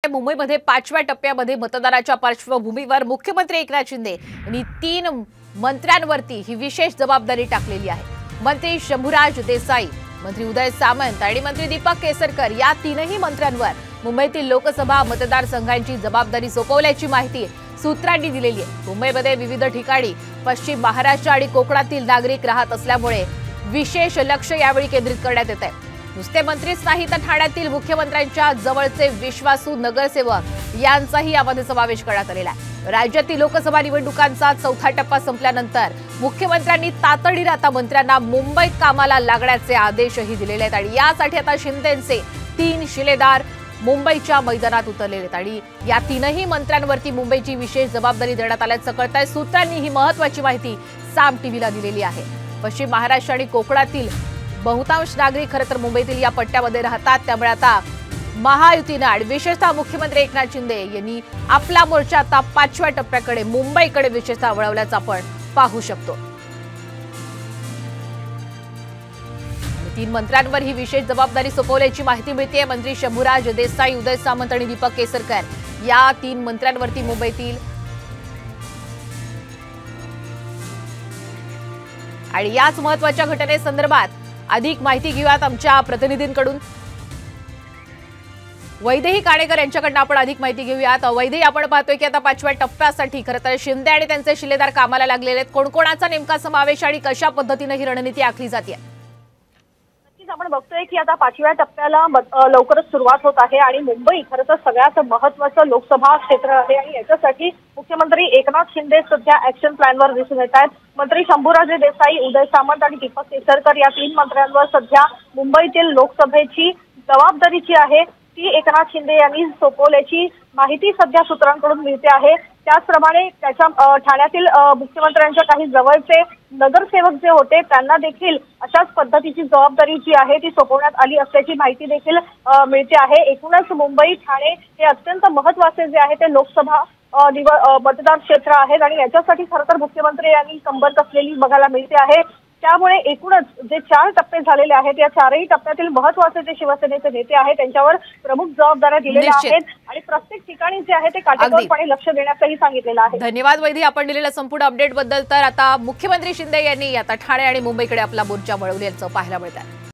मुंबईमध्ये 5व्या टप्प्यामध्ये मतदानाच्या पार्श्वभूमीवर मुख्यमंत्री एकनाथ शिंदे यांनी 3 मंत्र्यांवरती ही विशेष जबाबदारी टाकलेली आहे। मंत्री शंभूराज देसाई, मंत्री उदय सामंत आणि मंत्री दीपक केसरकर या तीनही मंत्र्यांवर मुंबईतील लोकसभा मतदारसंघांची जबाबदारी सोपवल्याची माहिती सूत्रांनी दिलेली आहे। मुंबईमध्ये विविध ठिकाणी पश्चिम महाराष्ट्र आणि कोकणातील नागरिक राहत असल्यामुळे विशेष लक्ष यावेळी केंद्रित करण्यात येत आहे। नुसते मंत्रीच नाही तर ठाण्यातील मुख्यमंत्र्यांच्या जवळचे विश्वासू नगरसेवक यांचाही यामध्ये समावेश करण्यात आलेला आहे। राज्यातील लोकसभा निवडणुकांचा 4था टप्पा संपल्यानंतर मुख्यमंत्र्यांनी तातडीने आता मंत्र्यांना मुंबईत कामाला लागण्याचे आदेशही दिलेले आहेत आणि यासाठी आता शिंदेंचे 3 शिलेदार मुंबईच्या मैदानात उतरलेले आहेत आणि या तीनही मंत्र्यांवरती मुंबईची विशेष जबाबदारी देण्यात आल्याचं कळतंय। सूत्रांनी ही महत्त्वाची माहिती साम टीव्हीला दिलेली आहे। पश्चिम महाराष्ट्र आणि कोकणातील बहुतांश नागरिक खरं तर मुंबईतील या पट्ट्यामध्ये राहतात, त्यामुळे आता महायुतीने आणि विशेषतः मुख्यमंत्री एकनाथ शिंदे यांनी आपला मोर्चा आता 5व्या टप्प्याकडे मुंबईकडे विशेषतः वळवल्याचं आपण पाहू शकतो। 3 मंत्र्यांवर ही विशेष जबाबदारी सोपवल्याची माहिती मिळते। मंत्री शंभूराज देसाई, उदय सामंत आणि दीपक केसरकर या 3 मंत्र्यांवरती मुंबईतील आणि याच महत्त्वाच्या घटनेसंदर्भात अधिक माहिती घेऊयात आमच्या प्रतिनिधींकडून। वैदेही काणेकर यांच्याकडून आपण अधिक माहिती घेऊयात। वैदेही, आपण पाहतोय की आता 5व्या टप्प्यासाठी खरं तर शिंदे आणि त्यांचे शिलेदार कामाला लागलेले आहेत। कोणकोणाचा नेमका समावेश आणि कशा पद्धतीने ही रणनीती आखली जाते? आपण बघतोय की आता 5व्या टप्प्याला लवकरच सुरुवात होत आहे आणि मुंबई खरं तर सगळ्यात महत्त्वाचं लोकसभा क्षेत्र आहे आणि याच्यासाठी मुख्यमंत्री एकनाथ शिंदे सध्या ऍक्शन प्लॅनवर दिसून येत आहेत। मंत्री शंभूराजे देसाई, उदय सामंत आणि दीपक केसरकर या 3 मंत्र्यांवर सध्या मुंबईतील लोकसभेची जबाबदारी जी आहे ती एकनाथ शिंदे यांनी सोपवल्याची माहिती सध्या सूत्रांकडून मिळते आहे। त्याचप्रमाणे त्याच्या ठाण्यातील मुख्यमंत्र्यांच्या काही जवळचे नगरसेवक जे होते त्यांना देखील अशाच पद्धतीची जबाबदारी जी आहे ती सोपवण्यात आली असल्याची माहिती देखील मिळते आहे। एकूणच मुंबई ठाणे हे अत्यंत महत्त्वाचे जे आहे ते लोकसभा मतदार क्षेत्र आहेत आणि याच्यासाठी खरं तर मुख्यमंत्री यांनी कंबर कसलेली बघायला मिळते आहे। त्यामुळे एकूणच जे 4 टप्पे झालेले आहेत या 4ही टप्प्यातील महत्त्वाचे जे शिवसेनेचे नेते आहेत त्यांच्यावर प्रमुख जबाबदाऱ्या दिलेल्या आहेत आणि प्रत्येक ठिकाणी जे आहे ते काटेकोरपणे लक्ष देण्याचंही सांगितलेलं आहे। धन्यवाद वैदेही, आपण दिलेल्या संपूर्ण अपडेट बद्दल। तर आता मुख्यमंत्री शिंदे यांनी आता ठाणे आणि मुंबईकडे आपला मोर्चा वळवल्याचं पाहायला मिळत आहे।